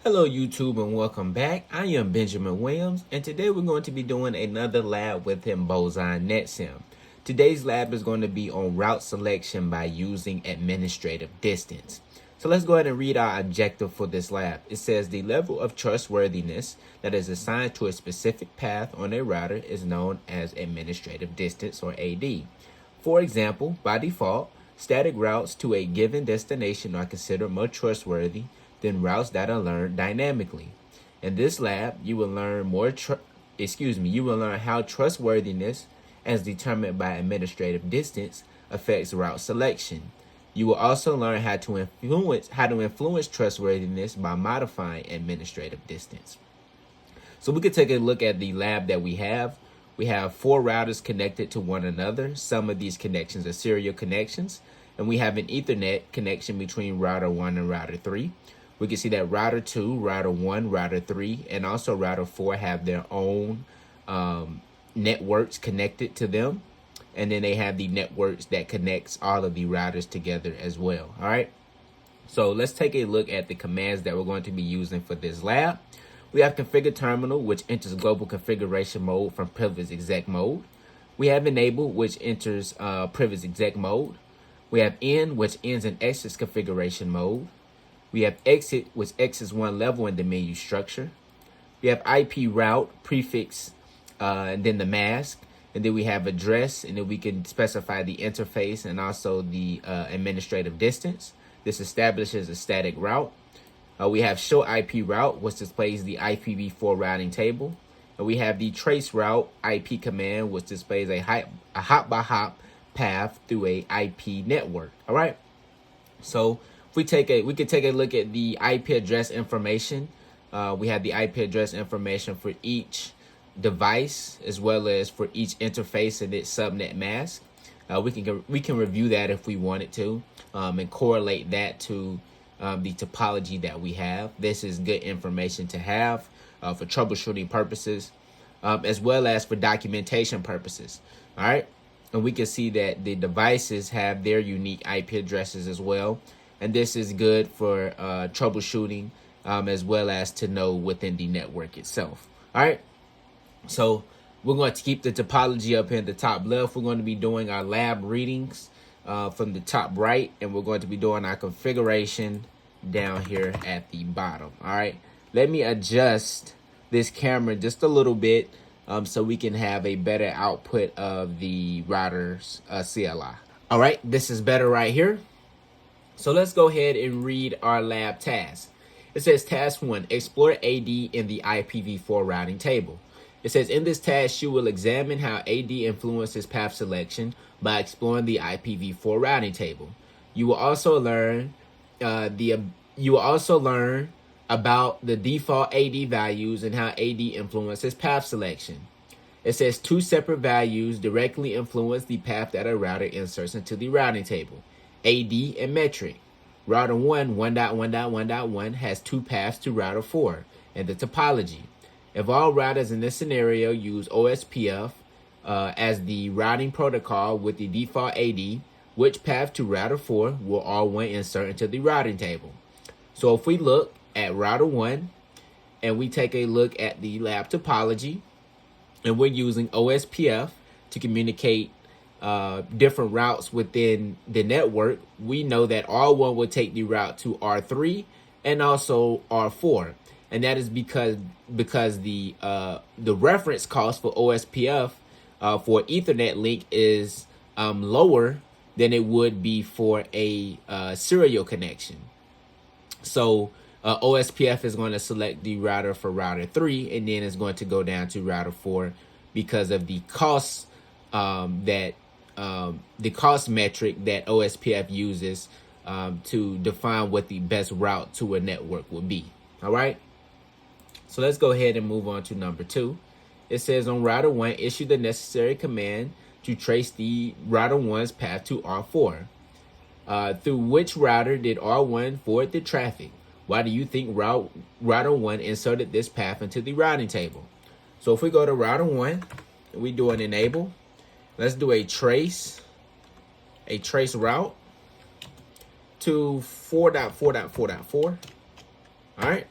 Hello YouTube and welcome back. I am Benjamin Williams and today we're going to be doing another lab within Boson NetSim. Today's lab is going to be on route selection by using administrative distance. So let's go ahead and read our objective for this lab. It says the level of trustworthiness that is assigned to a specific path on a router is known as administrative distance or AD. For example, by default, static routes to a given destination are considered more trustworthy than routes that are learned dynamically. In this lab, you will learn how trustworthiness, as determined by administrative distance, affects route selection. You will also learn how to influence trustworthiness by modifying administrative distance. So we could take a look at the lab that we have. We have 4 routers connected to one another. Some of these connections are serial connections, and we have an Ethernet connection between router 1 and router 3. We can see that router 2, router 1, router 3, and also router 4 have their own networks connected to them. And then they have the networks that connects all of the routers together as well. All right. So let's take a look at the commands that we're going to be using for this lab. We have configure terminal, which enters global configuration mode from privilege exec mode. We have enable, which enters privilege exec mode. We have end, which ends in exits configuration mode. We have exit, which exits one level in the menu structure. We have IP route, prefix, and then the mask. And then we have address, and then we can specify the interface and also the administrative distance. This establishes a static route. We have show IP route, which displays the IPv4 routing table. And we have the trace route IP command, which displays a hop-by-hop path through a IP network. All right. So we could take a look at the IP address information. We have the IP address information for each device as well as for each interface and its subnet mask. We can review that if we wanted to and correlate that to the topology that we have. This is good information to have for troubleshooting purposes as well as for documentation purposes. All right. And we can see that the devices have their unique IP addresses as well. And this is good for troubleshooting as well as to know within the network itself. All right. So we're going to keep the topology up here in the top left. We're going to be doing our lab readings from the top right. And we're going to be doing our configuration down here at the bottom. All right. Let me adjust this camera just a little bit so we can have a better output of the router's CLI. All right. This is better right here. So let's go ahead and read our lab task. It says task 1, explore AD in the IPv4 routing table. It says in this task, you will examine how AD influences path selection by exploring the IPv4 routing table. You will also learn about the default AD values and how AD influences path selection. It says 2 separate values directly influence the path that a router inserts into the routing table. AD and metric. Router 1.1.1.1 has 2 paths to router 4 and the topology. If all routers in this scenario use OSPF as the routing protocol with the default AD, which path to router 4 will R1 insert into the routing table? So if we look at router 1 and we take a look at the lab topology and we're using OSPF to communicate different routes within the network, we know that R1 will take the route to R3 and also R4, and that is because the reference cost for OSPF for Ethernet link is lower than it would be for a serial connection. So OSPF is going to select the router for router 3, and then it's going to go down to router 4 because of the cost the cost metric that OSPF uses to define what the best route to a network would be. All right. So let's go ahead and move on to number 2. It says on router 1, issue the necessary command to trace the router 1's path to R4. Through which router did R1 forward the traffic? Why do you think router 1 inserted this path into the routing table? So if we go to router 1, we do an enable. Let's do a trace route to 4.4.4.4. All right.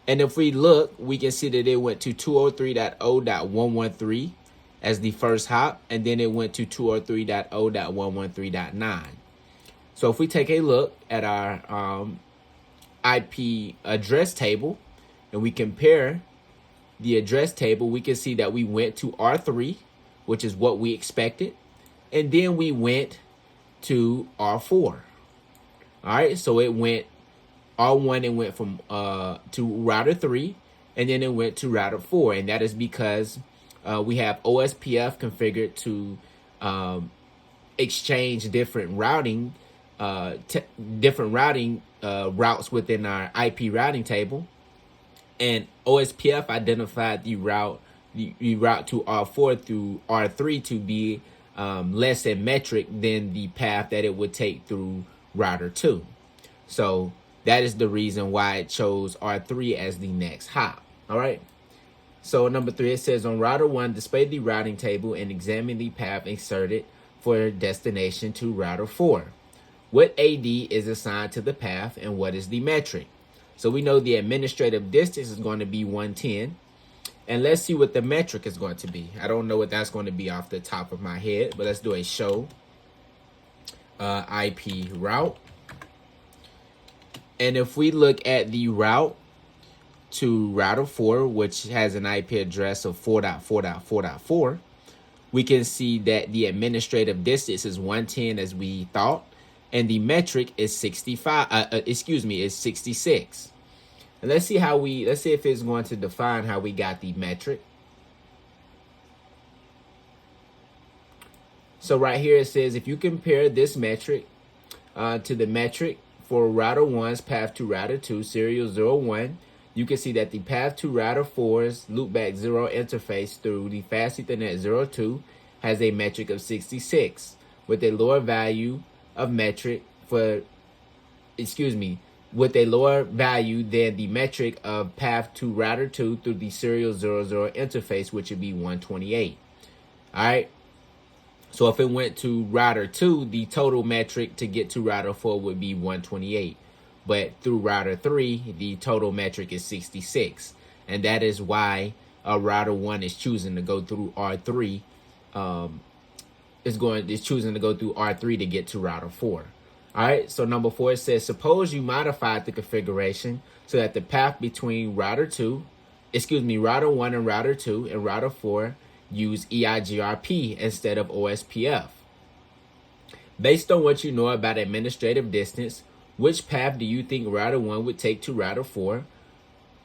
And if we look, we can see that it went to 203.0.113 as the first hop, and then it went to 203.0.113.9. So if we take a look at our IP address table and we compare the address table, we can see that we went to R3, which is what we expected, and then we went to R4. All right, so it went R1, it went from to router 3, and then it went to router 4, and that is because we have OSPF configured to exchange different routing routes within our IP routing table, and OSPF identified the route to R4 through R3 to be less in metric than the path that it would take through router 2. So that is the reason why it chose R3 as the next hop. All right. So number 3, it says on router 1, display the routing table and examine the path inserted for destination to router 4. What AD is assigned to the path and what is the metric? So we know the administrative distance is going to be 110. And let's see what the metric is going to be. I don't know what that's going to be off the top of my head, but let's do a show IP route. And if we look at the route to router 4, which has an IP address of 4.4.4.4, we can see that the administrative distance is 110 as we thought, and the metric is 66. And let's see if it's going to define how we got the metric. So right here it says if you compare this metric to the metric for router 1's path to router 2 serial 01, you can see that the path to router 4's loopback 0 interface through the fast Ethernet 02 has a metric of 66 with a lower value of metric with a lower value than the metric of path to router 2 through the serial 00 interface, which would be 128. All right. So if it went to router 2, the total metric to get to router 4 would be 128. But through router 3, the total metric is 66. And that is why router 1 is choosing to go through R3. Is choosing to go through R3 to get to router 4. All right, so number 4, it says, suppose you modified the configuration so that the path between router 1 and router 2 and router 4 use EIGRP instead of OSPF. Based on what you know about administrative distance, which path do you think router 1 would take to router 4?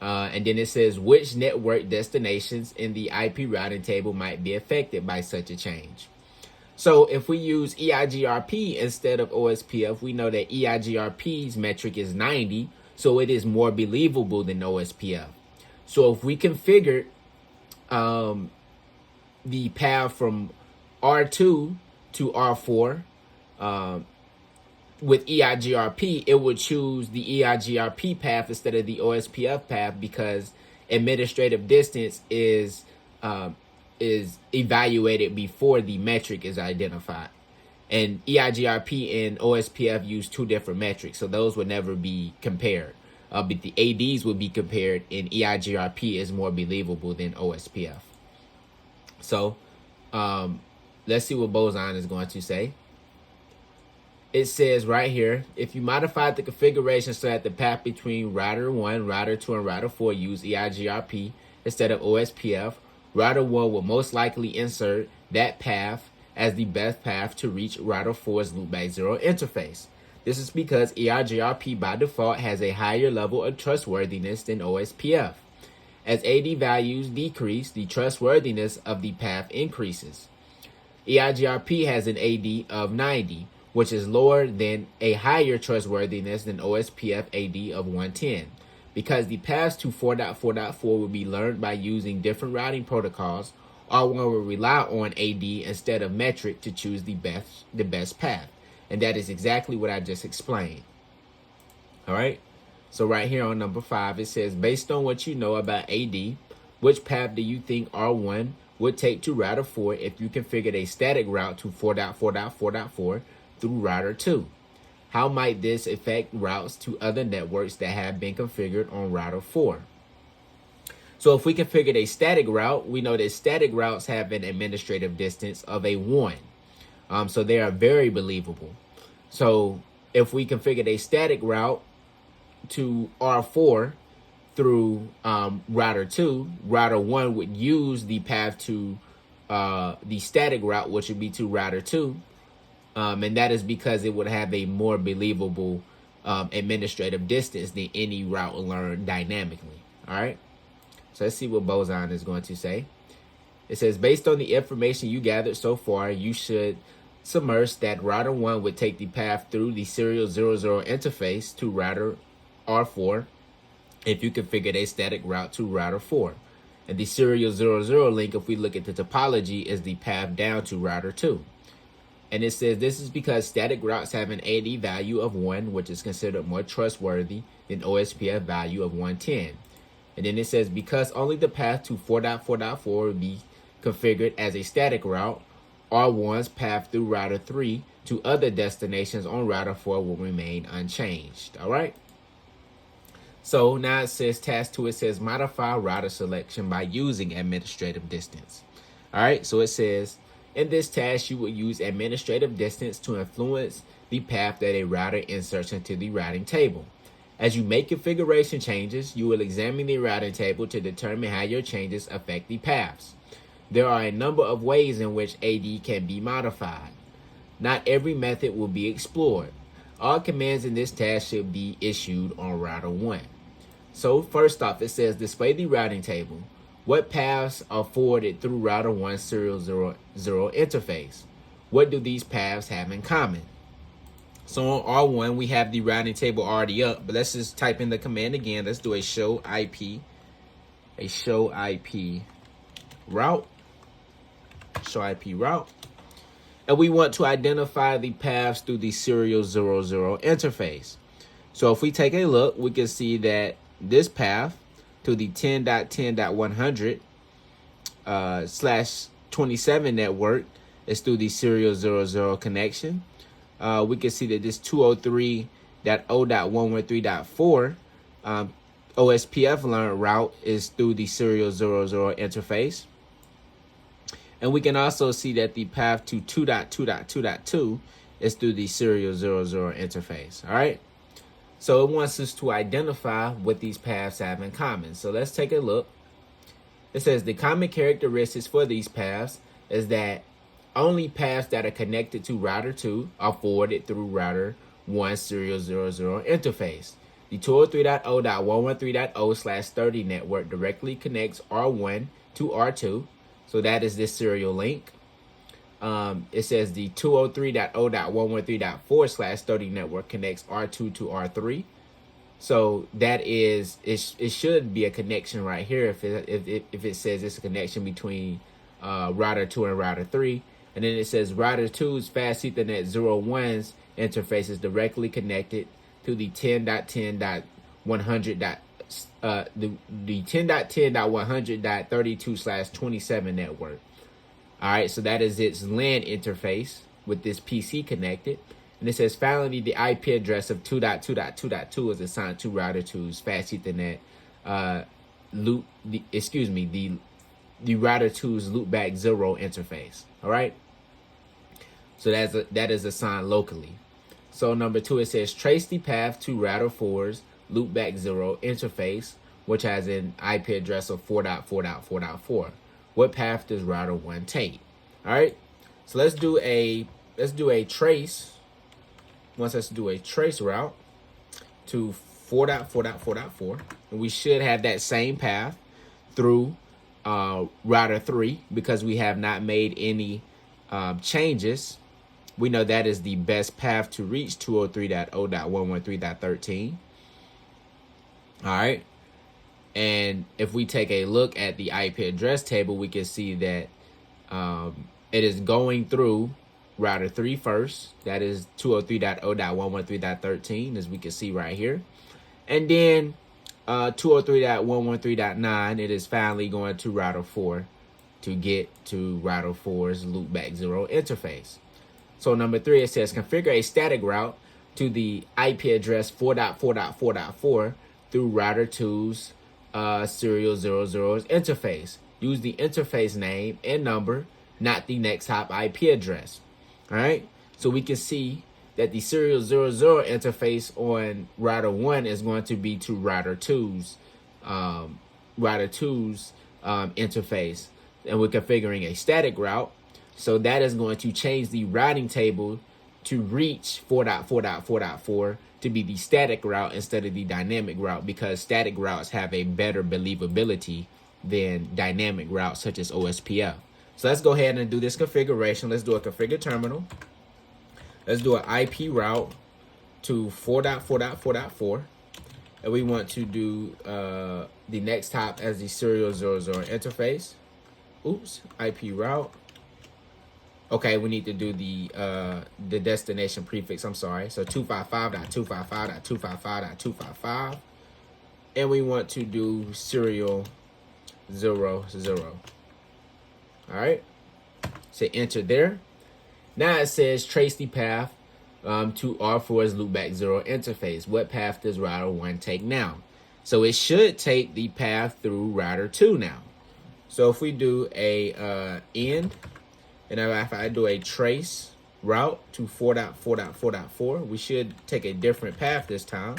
And then it says, which network destinations in the IP routing table might be affected by such a change? So if we use EIGRP instead of OSPF, we know that EIGRP's metric is 90, so it is more believable than OSPF. So if we configure the path from R2 to R4 with EIGRP, it would choose the EIGRP path instead of the OSPF path because administrative distance is evaluated before the metric is identified. And EIGRP and OSPF use two different metrics, so those would never be compared. But the ADs would be compared, and EIGRP is more believable than OSPF. So let's see what Boson is going to say. It says right here, if you modified the configuration so that the path between router 1, router 2, and router 4 use EIGRP instead of OSPF, router 1 will most likely insert that path as the best path to reach router 4's loopback 0 interface. This is because EIGRP by default has a higher level of trustworthiness than OSPF. As AD values decrease, the trustworthiness of the path increases. EIGRP has an AD of 90, which is lower than a higher trustworthiness than OSPF AD of 110. Because the paths to 4.4.4 will be learned by using different routing protocols, R1 will rely on AD instead of metric to choose the best path. And that is exactly what I just explained. All right. So right here on number 5, it says, based on what you know about AD, which path do you think R1 would take to router 4 if you configured a static route to 4.4.4.4 through router 2? How might this affect routes to other networks that have been configured on router 4? So if we configured a static route, we know that static routes have an administrative distance of a 1. So they are very believable. So if we configured a static route to R4 through router 2, router 1 would use the path to the static route, which would be to router 2. And that is because it would have a more believable administrative distance than any route learned dynamically. All right. So let's see what Boson is going to say. It says, based on the information you gathered so far, you should submerge that router 1 would take the path through the serial 00 interface to router R4 if you configured a static route to router 4. And the serial 00 link, if we look at the topology, is the path down to router 2. And it says this is because static routes have an AD value of 1, which is considered more trustworthy than OSPF value of 110. And then it says because only the path to 4.4.4 will be configured as a static route, R1's path through router 3 to other destinations on router 4 will remain unchanged. All right. So now it says task 2, it says modify router selection by using administrative distance. All right. So it says in this task, you will use administrative distance to influence the path that a router inserts into the routing table. As you make configuration changes, you will examine the routing table to determine how your changes affect the paths. There are a number of ways in which AD can be modified. Not every method will be explored. All commands in this task should be issued on router 1. So first off, it says display the routing table. What paths are forwarded through router 1 serial 00 interface? What do these paths have in common? So on R1, we have the routing table already up, but let's just type in the command again. Let's do a show IP route. Show IP route. And we want to identify the paths through the serial 00 interface. So if we take a look, we can see that this path to the 10.10.100 slash 27 network is through the serial 00 connection. We can see that this 203.0.113.4 OSPF learned route is through the serial 00 interface. And we can also see that the path to 2.2.2.2 is through the serial 00 interface. All right. So it wants us to identify what these paths have in common. So let's take a look. It says the common characteristics for these paths is that only paths that are connected to router 2 are forwarded through router 1 serial 00 interface. The 203.0.113.0/30 network directly connects R1 to R2. So that is this serial link. It says the 203.0.113.4/30 network connects R2 to R3. So that is, it should be a connection right here if it says it's a connection between router 2 and router 3. And then it says router 2's fast Ethernet 01's interface is directly connected to the 10.10.100. The 10.10.100.32/27 network. All right, so that is its LAN interface with this PC connected. And it says finally the IP address of 2.2.2.2 is assigned to router 2's fast Ethernet the router 2's loopback 0 interface. All right. So that is assigned locally. So number 2, it says trace the path to router 4's loopback 0 interface, which has an IP address of 4.4.4.4. What path does router 1 take? All right. So let's do a trace. Let's do a trace route to 4.4.4.4, and we should have that same path through router 3 because we have not made any changes. We know that is the best path to reach 203.0.113.13. All right. And if we take a look at the IP address table, we can see that it is going through router 3 first. That is 203.0.113.13, as we can see right here. And then 203.113.9, it is finally going to router 4 to get to router 4's loopback 0 interface. So number 3, it says configure a static route to the IP address 4.4.4.4 through router 2's serial 00's interface. Use the interface name and number, not the next hop IP address. All right, so we can see that the serial 00 interface on router 1 is going to be to router 2's interface, and we're configuring a static route. So that is going to change the routing table to reach 4.4.4.4 to be the static route instead of the dynamic route, because static routes have a better believability than dynamic routes such as OSPF. So let's go ahead and do this configuration. Let's do a configure terminal. Let's do an IP route to 4.4.4.4. And we want to do the next hop as the serial 00 interface. Oops, IP route. Okay, we need to do the destination prefix. I'm sorry. So 255.255.255.255. And we want to do serial 00. All right. So enter there. Now it says trace the path to R4's loopback 0 interface. What path does router 1 take now? So it should take the path through router 2 now. So if we do a end, and if I do a trace route to 4.4.4.4, we should take a different path this time.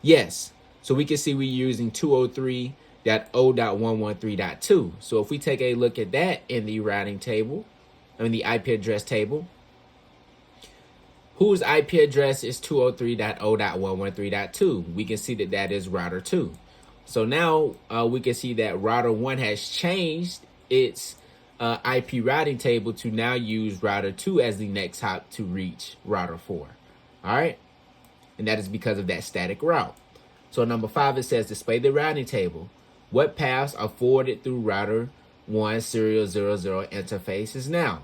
Yes. So we can see we're using 203.0.113.2. So if we take a look at that in the routing table, the IP address table, whose IP address is 203.0.113.2? We can see that that is router 2. So now we can see that router 1 has changed its IP routing table to now use router 2 as the next hop to reach router 4. All right. And that is because of that static route. So number 5, it says display the routing table. What paths are forwarded through router 1 serial 00 interfaces now?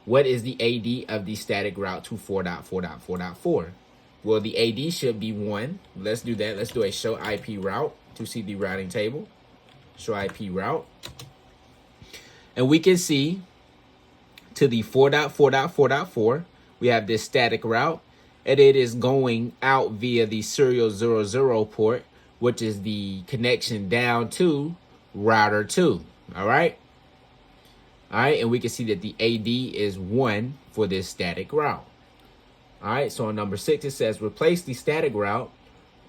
What is the AD of the static route to 4.4.4.4? Well, the AD should be 1. Let's do that. Let's do a show IP route to see the routing table. Show IP route. And we can see to the 4.4.4.4, we have this static route, and it is going out via the serial 00 port, which is the connection down to router 2. All right. All right. And we can see that the AD is 1 for this static route. All right. So on number 6, it says replace the static route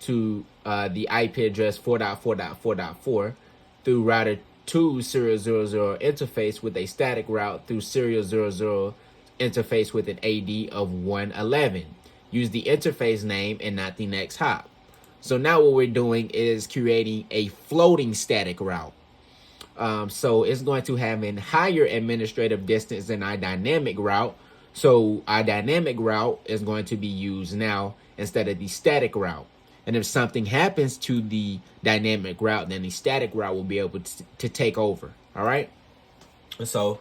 to the IP address 4.4.4.4 through router 2 serial 00 interface with a static route through serial 00 interface with an AD of 111. Use the interface name and not the next hop. So now what we're doing is creating a floating static route. So it's going to have a higher administrative distance than our dynamic route. So our dynamic route is going to be used now instead of the static route. And if something happens to the dynamic route, then the static route will be able to take over. All right. So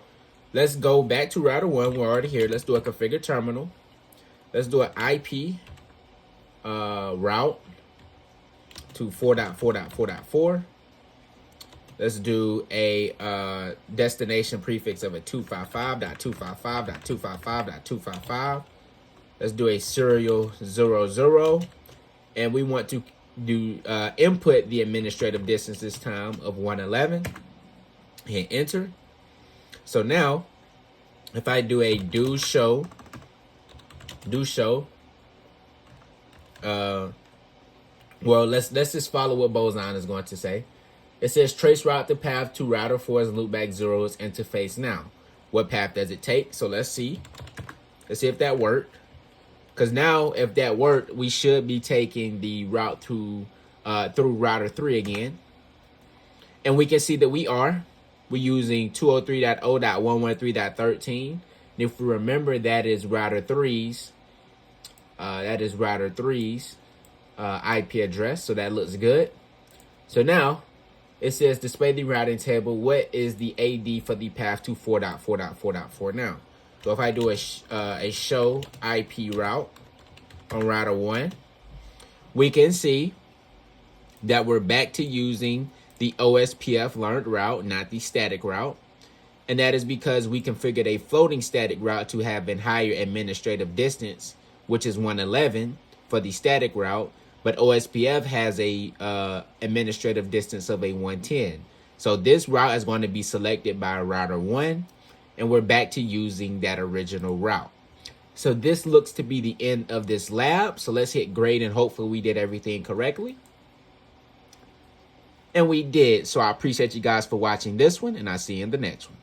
let's go back to router 1. We're already here. Let's do a configure terminal. Let's do an IP route to 4.4.4.4. Let's do a destination prefix of a 255.255.255.255. Let's do a serial 00. And we want to do input the administrative distance this time of 111. Hit enter. So now, if I do a do show, well, let's just follow what Boson is going to say. It says trace route the path to router 4's loopback 0's interface now. What path does it take? So let's see. Let's see if that worked. Because now, if that worked, we should be taking the route to through router 3 again. And we can see that we're using 203.0.113.13. And if we remember, that is router 3's IP address. So that looks good. So now it says display the routing table. What is the AD for the path to 4.4.4.4 now? So if I do a show IP route on router 1, we can see that we're back to using the OSPF learned route, not the static route. And that is because we configured a floating static route to have a higher administrative distance, which is 111 for the static route, but OSPF has a administrative distance of a 110. So this route is going to be selected by router 1, and we're back to using that original route. So this looks to be the end of this lab. So let's hit grade, and hopefully we did everything correctly. And we did. So I appreciate you guys for watching this one, and I'll see you in the next one.